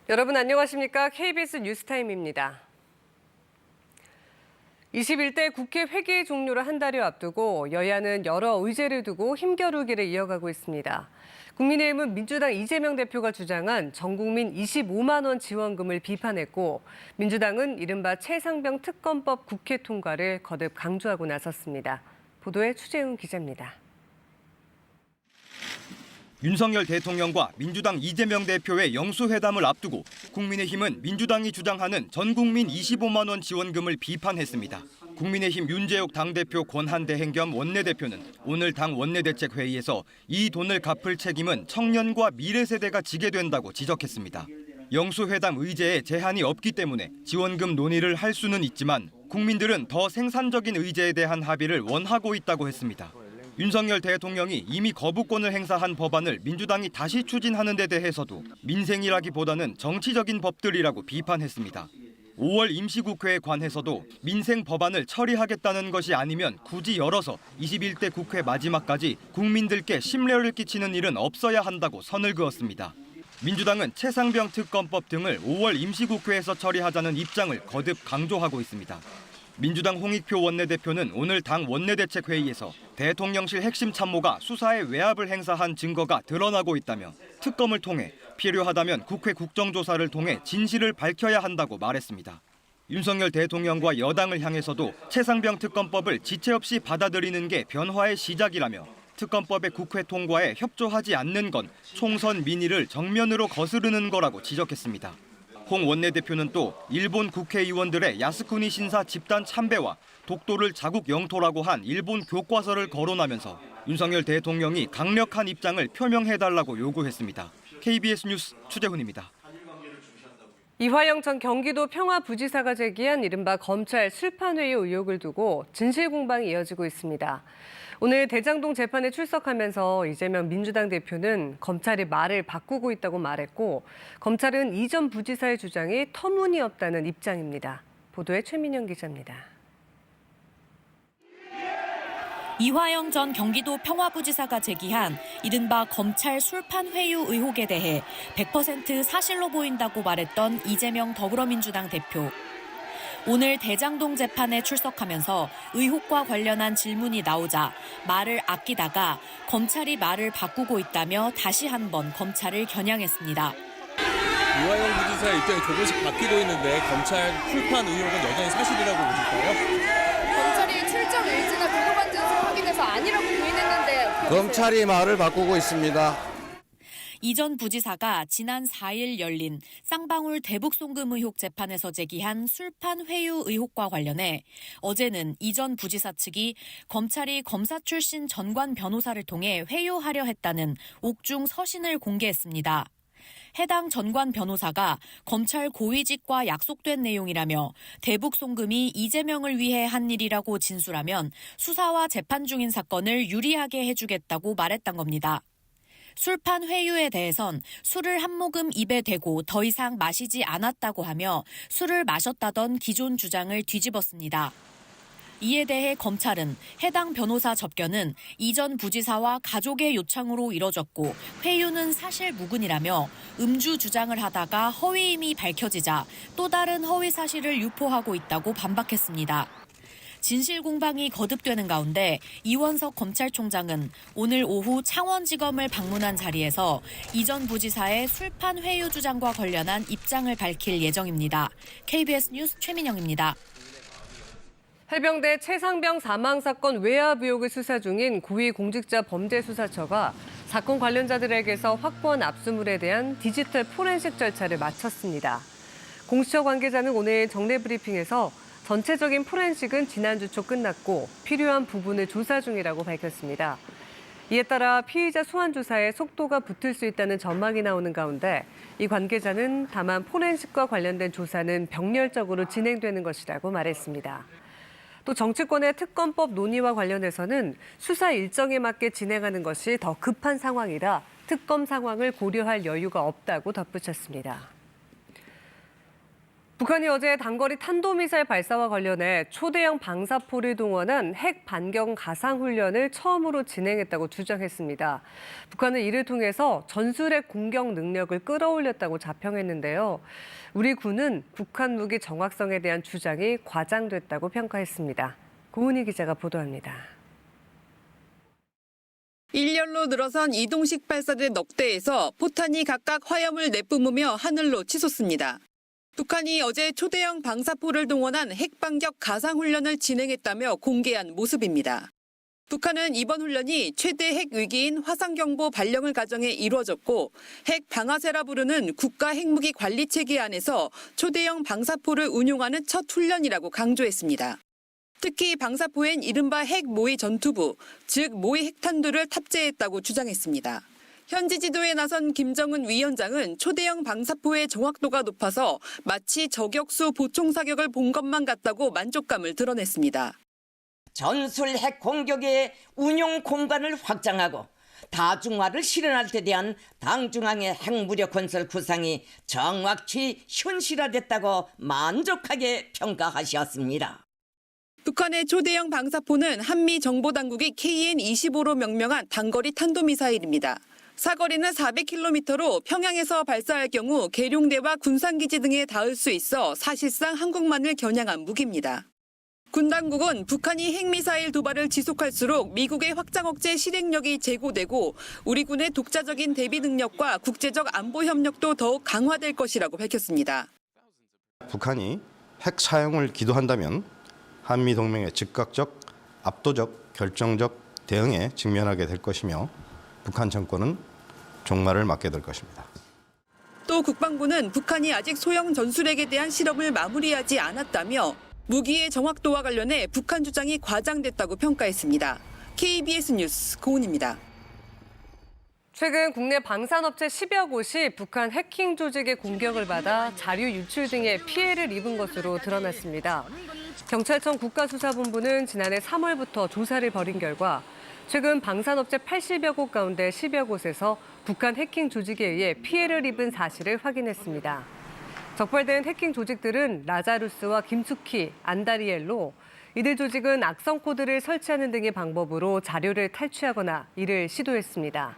여러분 안녕하십니까? KBS 뉴스타임입니다. 21대 국회 회기 종료를 한 달여 앞두고 여야는 여러 의제를 두고 힘겨루기를 이어가고 있습니다. 국민의힘은 민주당 이재명 대표가 주장한 전국민 25만 원 지원금을 비판했고 민주당은 이른바 최상병 특검법 국회 통과를 거듭 강조하고 나섰습니다. 보도에 추재훈 기자입니다. 윤석열 대통령과 민주당 이재명 대표의 영수회담을 앞두고 국민의힘은 민주당이 주장하는 전국민 25만 원 지원금을 비판했습니다. 국민의힘 윤재욱 당대표 권한대행 겸 원내대표는 오늘 당 원내대책회의에서 이 돈을 갚을 책임은 청년과 미래세대가 지게 된다고 지적했습니다. 영수회담 의제에 제한이 없기 때문에 지원금 논의를 할 수는 있지만 국민들은 더 생산적인 의제에 대한 합의를 원하고 있다고 했습니다. 윤석열 대통령이 이미 거부권을 행사한 법안을 민주당이 다시 추진하는 데 대해서도 민생이라기보다는 정치적인 법들이라고 비판했습니다. 5월 임시국회에 관해서도 민생 법안을 처리하겠다는 것이 아니면 굳이 열어서 21대 국회 마지막까지 국민들께 심려를 끼치는 일은 없어야 한다고 선을 그었습니다. 민주당은 최상병 특검법 등을 5월 임시국회에서 처리하자는 입장을 거듭 강조하고 있습니다. 민주당 홍익표 원내대표는 오늘 당 원내대책회의에서 대통령실 핵심 참모가 수사에 외압을 행사한 증거가 드러나고 있다며 특검을 통해 필요하다면 국회 국정조사를 통해 진실을 밝혀야 한다고 말했습니다. 윤석열 대통령과 여당을 향해서도 최상병 특검법을 지체 없이 받아들이는 게 변화의 시작이라며 특검법의 국회 통과에 협조하지 않는 건 총선 민의를 정면으로 거스르는 거라고 지적했습니다. 홍 원내대표는 또 일본 국회의원들의 야스쿠니 신사 집단 참배와 독도를 자국 영토라고 한 일본 교과서를 거론하면서 윤석열 대통령이 강력한 입장을 표명해달라고 요구했습니다. KBS 뉴스 추재훈입니다. 이화영 전 경기도 평화부지사가 제기한 이른바 검찰 술판회의 의혹을 두고 진실 공방이 이어지고 있습니다. 오늘 대장동 재판에 출석하면서 이재명 민주당 대표는 검찰이 말을 바꾸고 있다고 말했고 검찰은 이 전 부지사의 주장이 터무니없다는 입장입니다. 보도에 최민영 기자입니다. 이화영 전 경기도 평화부지사가 제기한 이른바 검찰 술판 회유 의혹에 대해 100% 사실로 보인다고 말했던 이재명 더불어민주당 대표. 오늘 대장동 재판에 출석하면서 의혹과 관련한 질문이 나오자 말을 아끼다가 검찰이 말을 바꾸고 있다며 다시 한번 검찰을 겨냥했습니다. 이화영 부지사의 입장이 조금씩 바뀌고 있는데 검찰 술판 의혹은 여전히 사실이라고 보실까요? 검찰이 출정 일지나 부도관 증서 확인해서 아니라고 부인했는데 검찰이 말을 바꾸고 있습니다. 이 전 부지사가 지난 4일 열린 쌍방울 대북송금 의혹 재판에서 제기한 술판 회유 의혹과 관련해 어제는 이 전 부지사 측이 검찰이 검사 출신 전관 변호사를 통해 회유하려 했다는 옥중 서신을 공개했습니다. 해당 전관 변호사가 검찰 고위직과 약속된 내용이라며 대북 송금이 이재명을 위해 한 일이라고 진술하면 수사와 재판 중인 사건을 유리하게 해주겠다고 말했던 겁니다. 술판 회유에 대해선 술을 한 모금 입에 대고 더 이상 마시지 않았다고 하며 술을 마셨다던 기존 주장을 뒤집었습니다. 이에 대해 검찰은 해당 변호사 접견은 이 전 부지사와 가족의 요청으로 이뤄졌고 회유는 사실 무근이라며 음주 주장을 하다가 허위임이 밝혀지자 또 다른 허위 사실을 유포하고 있다고 반박했습니다. 진실 공방이 거듭되는 가운데 이원석 검찰총장은 오늘 오후 창원지검을 방문한 자리에서 이 전 부지사의 술판 회유 주장과 관련한 입장을 밝힐 예정입니다. KBS 뉴스 최민영입니다. 해병대 최상병 사망 사건 외압 의혹을 수사 중인 고위공직자범죄수사처가 사건 관련자들에게서 확보한 압수물에 대한 디지털 포렌식 절차를 마쳤습니다. 공수처 관계자는 오늘 정례 브리핑에서 전체적인 포렌식은 지난주 초 끝났고 필요한 부분을 조사 중이라고 밝혔습니다. 이에 따라 피의자 소환 조사에 속도가 붙을 수 있다는 전망이 나오는 가운데 이 관계자는 다만 포렌식과 관련된 조사는 병렬적으로 진행되는 것이라고 말했습니다. 또 정치권의 특검법 논의와 관련해서는 수사 일정에 맞게 진행하는 것이 더 급한 상황이라 특검 상황을 고려할 여유가 없다고 덧붙였습니다. 북한이 어제 단거리 탄도미사일 발사와 관련해 초대형 방사포를 동원한 핵 반경 가상 훈련을 처음으로 진행했다고 주장했습니다. 북한은 이를 통해서 전술핵 공격 능력을 끌어올렸다고 자평했는데요. 우리 군은 북한 무기 정확성에 대한 주장이 과장됐다고 평가했습니다. 고은희 기자가 보도합니다. 일렬로 늘어선 이동식 발사대 넉대에서 포탄이 각각 화염을 내뿜으며 하늘로 치솟습니다. 북한이 어제 초대형 방사포를 동원한 핵반격 가상훈련을 진행했다며 공개한 모습입니다. 북한은 이번 훈련이 최대 핵 위기인 화상경보 발령을 가정해 이루어졌고 핵 방아쇠라 부르는 국가 핵무기 관리 체계 안에서 초대형 방사포를 운용하는 첫 훈련이라고 강조했습니다. 특히 방사포엔 이른바 핵 모의 전투부, 즉 모의 핵탄두를 탑재했다고 주장했습니다. 현지 지도에 나선 김정은 위원장은 초대형 방사포의 정확도가 높아서 마치 저격수 보총 사격을 본 것만 같다고 만족감을 드러냈습니다. 전술 핵 공격의 운용 공간을 확장하고 다중화를 실현할 때 대한 당중앙의 핵무력 건설 구상이 정확히 현실화됐다고 만족하게 평가하셨습니다. 북한의 초대형 방사포는 한미 정보당국이 KN-25로 명명한 단거리 탄도미사일입니다. 사거리는 400km로 평양에서 발사할 경우 계룡대와 군산기지 등에 닿을 수 있어 사실상 한국만을 겨냥한 무기입니다. 군 당국은 북한이 핵미사일 도발을 지속할수록 미국의 확장 억제 실행력이 제고되고 우리 군의 독자적인 대비 능력과 국제적 안보 협력도 더욱 강화될 것이라고 밝혔습니다. 북한이 핵 사용을 기도한다면 한미 동맹의 즉각적, 압도적, 결정적 대응에 직면하게 될 것이며 북한 정권은 종말을 맞게 될 것입니다. 또 국방부는 북한이 아직 소형 전술핵에 대한 실험을 마무리하지 않았다며 무기의 정확도와 관련해 북한 주장이 과장됐다고 평가했습니다. KBS 뉴스 고은입니다. 최근 국내 방산업체 10여 곳이 북한 해킹 조직의 공격을 받아 자료 유출 등의 피해를 입은 것으로 드러났습니다. 경찰청 국가수사본부는 지난해 3월부터 조사를 벌인 결과 최근 방산업체 80여 곳 가운데 10여 곳에서 북한 해킹 조직에 의해 피해를 입은 사실을 확인했습니다. 적발된 해킹 조직들은 라자루스와 김숙희, 안다리엘로 이들 조직은 악성 코드를 설치하는 등의 방법으로 자료를 탈취하거나 이를 시도했습니다.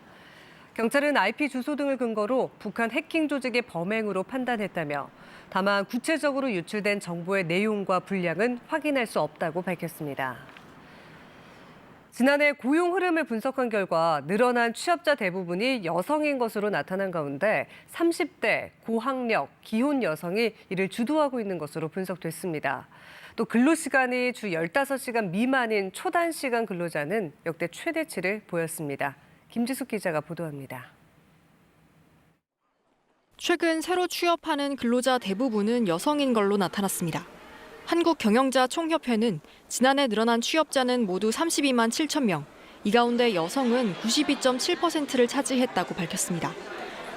경찰은 IP 주소 등을 근거로 북한 해킹 조직의 범행으로 판단했다며 다만 구체적으로 유출된 정보의 내용과 분량은 확인할 수 없다고 밝혔습니다. 지난해 고용 흐름을 분석한 결과 늘어난 취업자 대부분이 여성인 것으로 나타난 가운데 30대 고학력, 기혼 여성이 이를 주도하고 있는 것으로 분석됐습니다. 또 근로시간이 주 15시간 미만인 초단시간 근로자는 역대 최대치를 보였습니다. 김지숙 기자가 보도합니다. 최근 새로 취업하는 근로자 대부분은 여성인 걸로 나타났습니다. 한국경영자총협회는 지난해 늘어난 취업자는 모두 32만 7천 명, 이 가운데 여성은 92.7%를 차지했다고 밝혔습니다.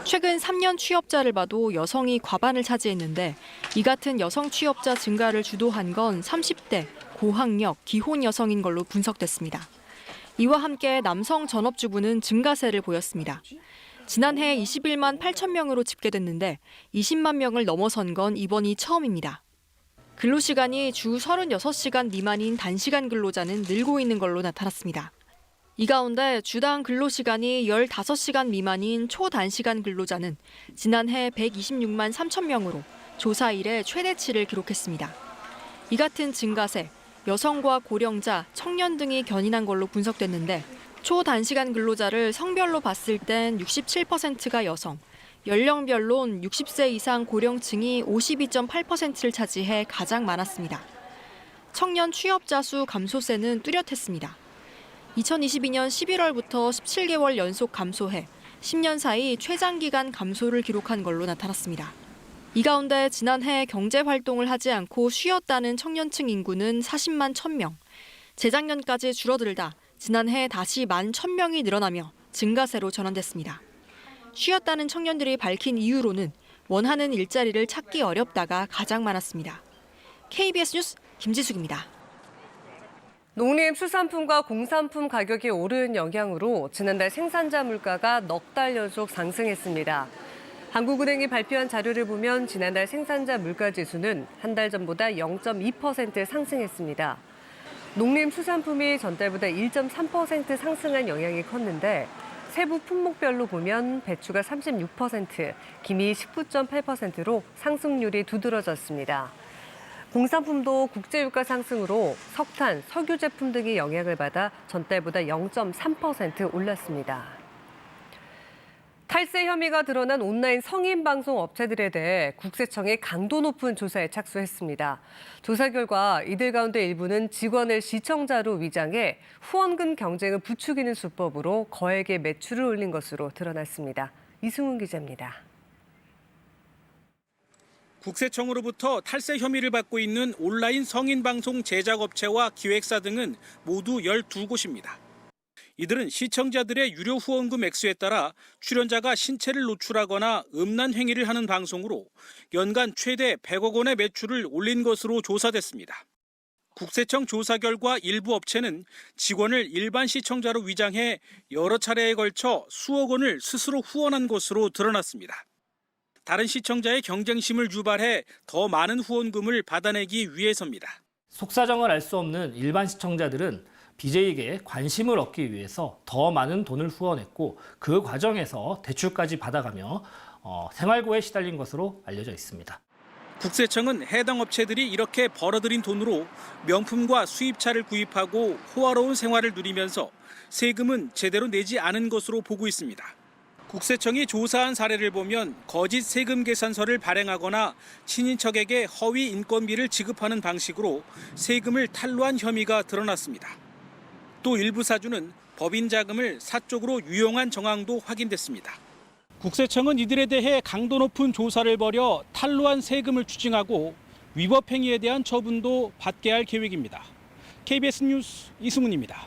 최근 3년 취업자를 봐도 여성이 과반을 차지했는데 이 같은 여성 취업자 증가를 주도한 건 30대, 고학력, 기혼 여성인 걸로 분석됐습니다. 이와 함께 남성 전업주부는 증가세를 보였습니다. 지난해 21만 8천 명으로 집계됐는데 20만 명을 넘어선 건 이번이 처음입니다. 근로시간이 주 36시간 미만인 단시간 근로자는 늘고 있는 걸로 나타났습니다. 이 가운데 주당 근로시간이 15시간 미만인 초단시간 근로자는 지난해 126만 3천 명으로 조사 이래 최대치를 기록했습니다. 이 같은 증가세, 여성과 고령자, 청년 등이 견인한 걸로 분석됐는데 초단시간 근로자를 성별로 봤을 땐 67%가 여성, 연령별론 60세 이상 고령층이 52.8%를 차지해 가장 많았습니다. 청년 취업자 수 감소세는 뚜렷했습니다. 2022년 11월부터 17개월 연속 감소해 10년 사이 최장기간 감소를 기록한 걸로 나타났습니다. 이 가운데 지난해 경제활동을 하지 않고 쉬었다는 청년층 인구는 40만 1,000명, 재작년까지 줄어들다 지난해 다시 11,000명이 늘어나며 증가세로 전환됐습니다. 쉬었다는 청년들이 밝힌 이유로는 원하는 일자리를 찾기 어렵다가 가장 많았습니다. KBS 뉴스 김지숙입니다. 농림수산품과 공산품 가격이 오른 영향으로 지난달 생산자 물가가 넉 달 연속 상승했습니다. 한국은행이 발표한 자료를 보면 지난달 생산자 물가지수는 한 달 전보다 0.2% 상승했습니다. 농림수산품이 전달보다 1.3% 상승한 영향이 컸는데 세부 품목별로 보면 배추가 36%, 김이 19.8%로 상승률이 두드러졌습니다. 공산품도 국제유가 상승으로 석탄, 석유 제품 등이 영향을 받아 전달보다 0.3% 올랐습니다. 탈세 혐의가 드러난 온라인 성인 방송 업체들에 대해 국세청이 강도 높은 조사에 착수했습니다. 조사 결과 이들 가운데 일부는 직원을 시청자로 위장해 후원금 경쟁을 부추기는 수법으로 거액의 매출을 올린 것으로 드러났습니다. 이승훈 기자입니다. 국세청으로부터 탈세 혐의를 받고 있는 온라인 성인방송 제작업체와 기획사 등은 모두 12곳입니다. 이들은 시청자들의 유료 후원금 액수에 따라 출연자가 신체를 노출하거나 음란 행위를 하는 방송으로 연간 최대 100억 원의 매출을 올린 것으로 조사됐습니다. 국세청 조사 결과 일부 업체는 직원을 일반 시청자로 위장해 여러 차례에 걸쳐 수억 원을 스스로 후원한 것으로 드러났습니다. 다른 시청자의 경쟁심을 유발해 더 많은 후원금을 받아내기 위해서입니다. 속사정을 알 수 없는 일반 시청자들은 BJ에게 관심을 얻기 위해서 더 많은 돈을 후원했고 그 과정에서 대출까지 받아가며 생활고에 시달린 것으로 알려져 있습니다. 국세청은 해당 업체들이 이렇게 벌어들인 돈으로 명품과 수입차를 구입하고 호화로운 생활을 누리면서 세금은 제대로 내지 않은 것으로 보고 있습니다. 국세청이 조사한 사례를 보면 거짓 세금 계산서를 발행하거나 친인척에게 허위 인건비를 지급하는 방식으로 세금을 탈루한 혐의가 드러났습니다. 또 일부 사주는 법인 자금을 사적으로 유용한 정황도 확인됐습니다. 국세청은 이들에 대해 강도 높은 조사를 벌여 탈루한 세금을 추징하고 위법 행위에 대한 처분도 받게 할 계획입니다. KBS 뉴스 이승훈입니다.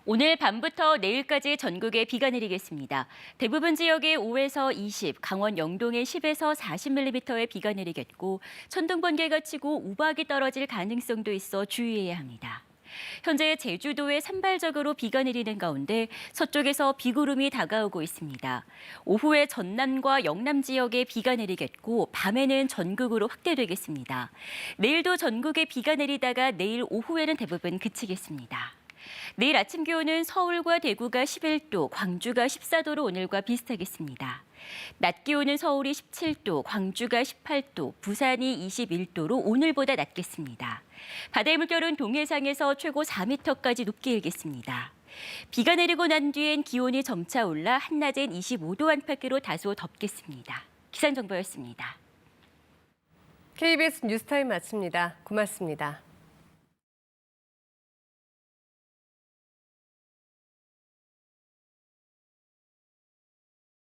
오늘 밤부터 내일까지 전국에 비가 내리겠습니다. 대부분 지역에 5에서 20, 강원 영동에 10에서 40mm의 비가 내리겠고 천둥 번개가 치고 우박이 떨어질 가능성도 있어 주의해야 합니다. 현재 제주도에 산발적으로 비가 내리는 가운데 서쪽에서 비구름이 다가오고 있습니다. 오후에 전남과 영남 지역에 비가 내리겠고 밤에는 전국으로 확대되겠습니다. 내일도 전국에 비가 내리다가 내일 오후에는 대부분 그치겠습니다. 내일 아침 기온은 서울과 대구가 11도, 광주가 14도로 오늘과 비슷하겠습니다. 낮 기온은 서울이 17도, 광주가 18도, 부산이 21도로 오늘보다 낮겠습니다. 바다의 물결은 동해상에서 최고 4m까지 높게 일겠습니다. 비가 내리고 난 뒤엔 기온이 점차 올라 한낮엔 25도 안팎으로 다소 덥겠습니다. 기상정보였습니다. KBS 뉴스타임 마칩니다. 고맙습니다.